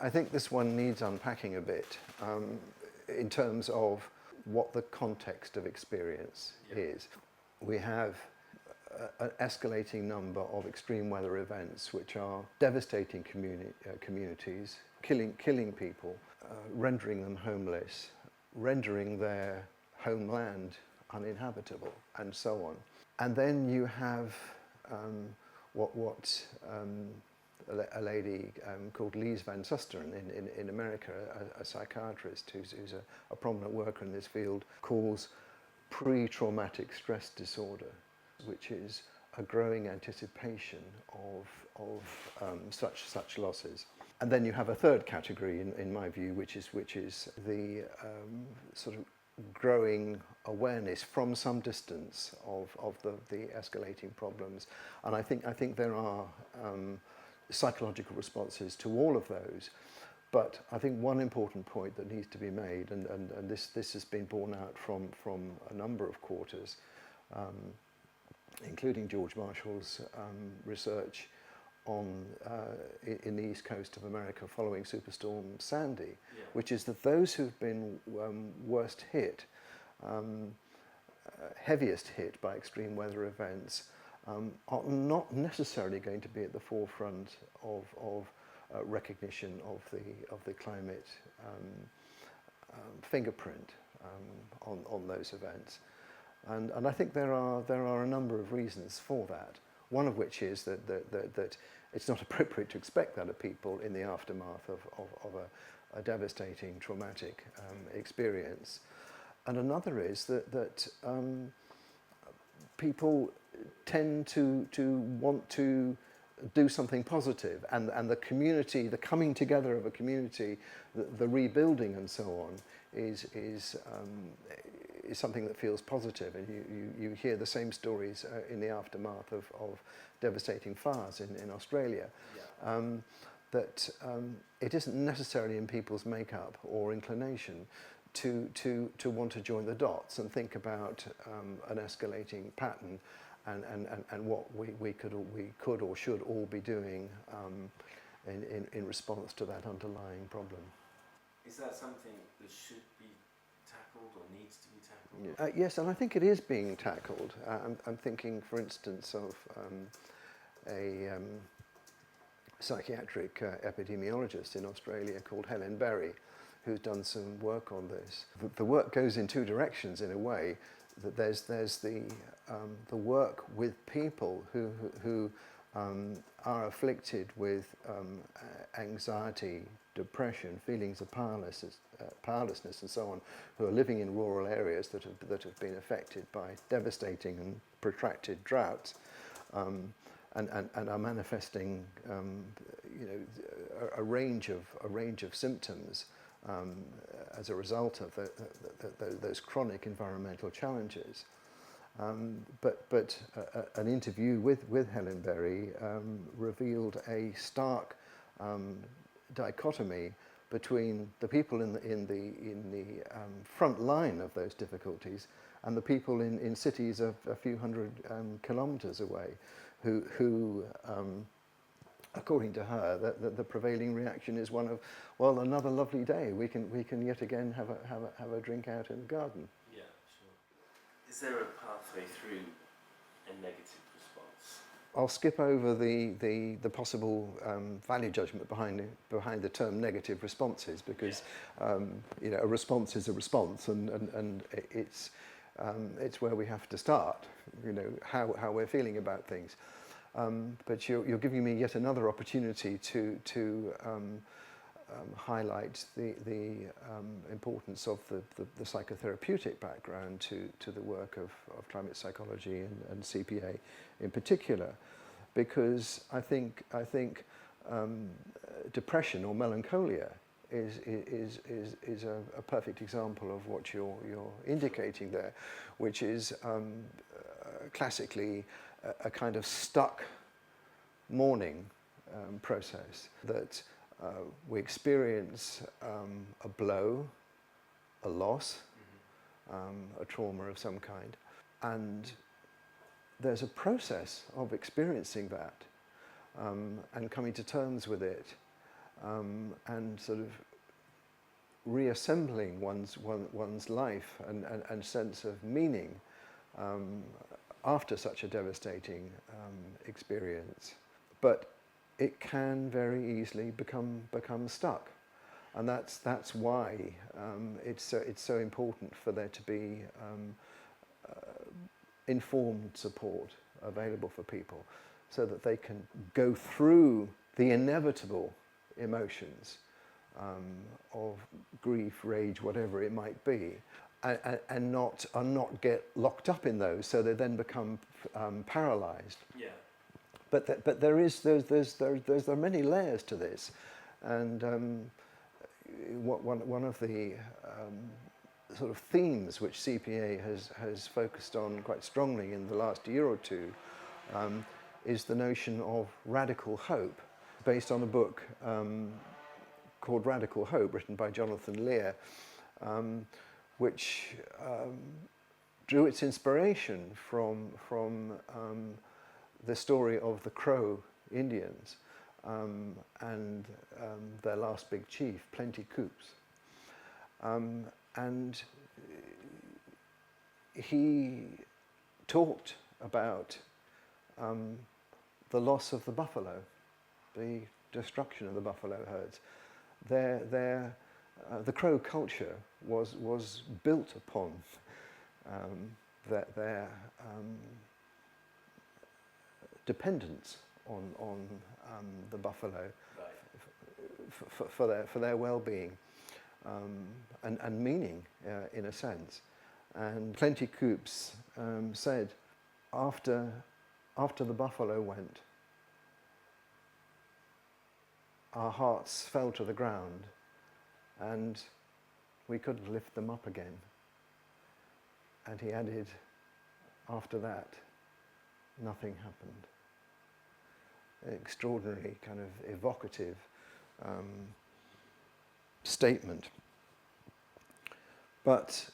I think this one needs unpacking a bit in terms of what the context of experience is. We have an escalating number of extreme weather events which are devastating communities, killing people, rendering them homeless, rendering their homeland uninhabitable, and so on. And then you have what a lady called Lise Van Susteren in America, a psychiatrist who's a prominent worker in this field, calls pre-traumatic stress disorder, which is a growing anticipation of such losses. And then you have a third category, in my view, which is the sort of growing awareness from some distance of the escalating problems. And I think there are psychological responses to all of those. But I think one important point that needs to be made, and this has been borne out from a number of quarters, including George Marshall's research on in the east coast of America following Superstorm Sandy, which is that those who've been worst hit, heaviest hit by extreme weather events, are not necessarily going to be at the forefront of recognition of the climate fingerprint on those events, and I think there are a number of reasons for that. One of which is that it's not appropriate to expect that of people in the aftermath of a devastating traumatic experience, and another is that people tend to want to do something positive, and the community, the coming together of a community, the rebuilding and so on is something that feels positive, and you hear the same stories in the aftermath of devastating fires in Australia. That it isn't necessarily in people's makeup or inclination to want to join the dots and think about an escalating pattern and what we could or should all be doing in response to that underlying problem. Is that something that should be tackled or needs to be tackled? Yes, and I think it is being tackled. I'm thinking, for instance, of a psychiatric epidemiologist in Australia called Helen Berry, who's done some work on this. The work goes in two directions in a way. That there's the work with people who are afflicted with anxiety, depression, feelings of powerlessness and so on, who are living in rural areas that have been affected by devastating and protracted droughts, and are manifesting a range of symptoms as a result of those chronic environmental challenges. But an interview with Helen Berry revealed a stark dichotomy between the people in the front line of those difficulties and the people in cities a few hundred kilometres away, who according to her, the prevailing reaction is one of, well, another lovely day. We can yet again have a drink out in the garden. Yeah, sure. Is there a pathway through a negative response? I'll skip over the possible value judgment behind the term negative responses, because a response is a response, and it's where we have to start. How we're feeling about things. But you're giving me yet another opportunity to highlight the importance of the psychotherapeutic background to the work of climate psychology and CPA in particular, because I think depression or melancholia is a perfect example of what you're indicating there, which is classically a kind of stuck mourning process, that we experience a blow, a loss, a trauma of some kind, and there's a process of experiencing that and coming to terms with it and sort of reassembling one's life and sense of meaning after such a devastating experience. But it can very easily become stuck, and that's why it's so important for there to be informed support available for people, so that they can go through the inevitable emotions of grief, rage, whatever it might be, and not get locked up in those, so they then become paralysed. Yeah. But there are many layers to this, and one of the sort of themes which CPA has focused on quite strongly in the last year or two is the notion of radical hope, based on a book called Radical Hope, written by Jonathan Lear, which drew its inspiration from the story of the Crow Indians and their last big chief, Plenty Coups. And he talked about the loss of the buffalo, the destruction of the buffalo herds. The Crow culture was built upon their dependence on the buffalo for their well-being and meaning, in a sense. And Plenty Coups said, after the buffalo went, our hearts fell to the ground and we couldn't lift them up again. And he added, after that, nothing happened. Extraordinary, kind of evocative statement. But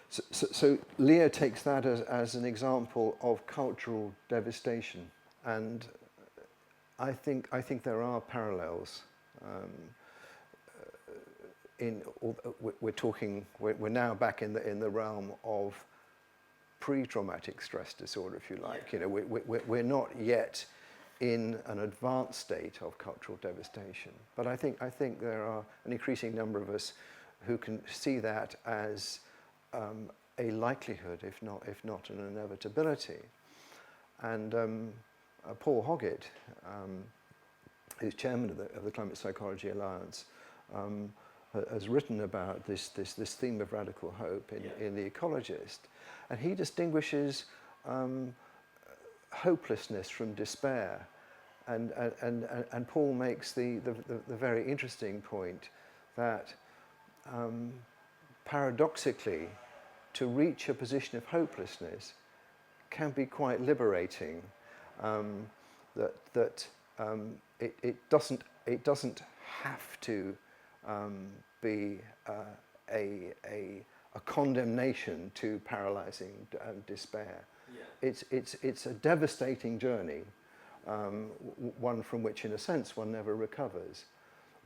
so Lear takes that as an example of cultural devastation, and I think there are parallels. We're now back in the realm of pre-traumatic stress disorder, if you like. Yeah. You know, we're not yet in an advanced state of cultural devastation, but I think there are an increasing number of us who can see that as a likelihood, if not an inevitability. And Paul Hoggett, who's chairman of the Climate Psychology Alliance, has written about this theme of radical hope in The Ecologist, and he distinguishes hopelessness from despair, and Paul makes the very interesting point that paradoxically, to reach a position of hopelessness can be quite liberating. It doesn't have to be a condemnation to paralyzing despair. Yeah. It's a devastating journey, one from which, in a sense, one never recovers,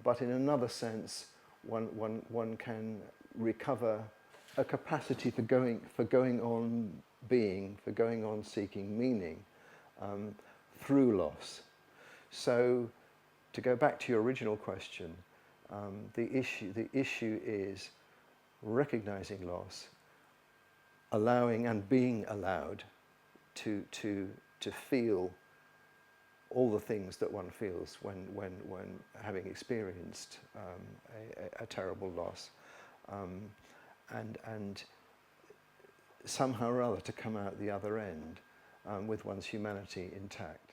but in another sense, one can recover a capacity for going on being, for going on seeking meaning through loss. So, to go back to your original question, the issue is recognizing loss, allowing and being allowed to feel all the things that one feels when having experienced a terrible loss, and somehow or other to come out the other end with one's humanity intact.